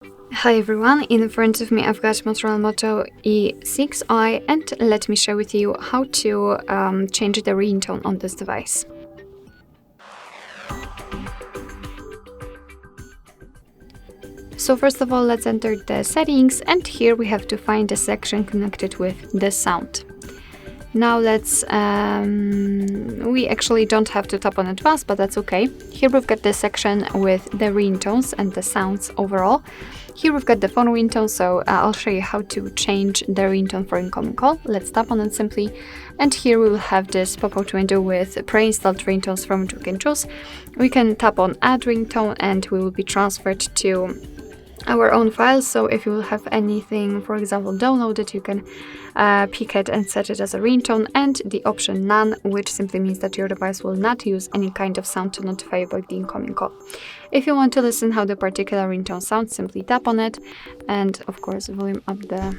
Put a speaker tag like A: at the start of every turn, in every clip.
A: Hi everyone, in front of me I've got Motorola Moto E6i, and let me share with you how to change the ringtone on this device. So first of all, let's enter the settings, and here we have to find the section connected with the sound. Now we actually don't have to tap on advanced, but that's okay. Here we've got the section with the ringtones and the sounds overall. Here we've got the phone ringtone, so I'll show you how to change the ringtone for incoming call. Let's tap on it simply, and here we will have this pop-out window with pre-installed ringtones from which we can choose. We can tap on add ringtone and we will be transferred to our own files. So if you will have anything, for example, downloaded, you can pick it and set it as a ringtone, and the option none, which simply means that your device will not use any kind of sound to notify you about the incoming call. If you want to listen how the particular ringtone sounds, simply tap on it and of course volume up the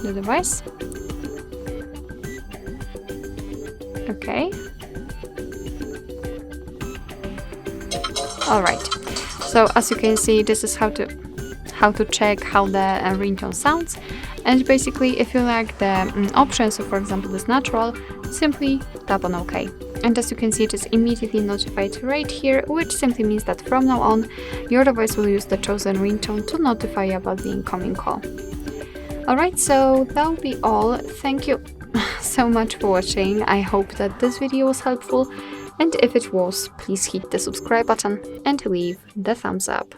A: device. Okay. All right. So as you can see, this is how to check how the ringtone sounds. And basically, if you like the option, so for example this natural, simply tap on OK. And as you can see, it is immediately notified right here, which simply means that from now on, your device will use the chosen ringtone to notify you about the incoming call. Alright, so that will be all. Thank you so much for watching. I hope that this video was helpful. And if it was, please hit the subscribe button and leave the thumbs up.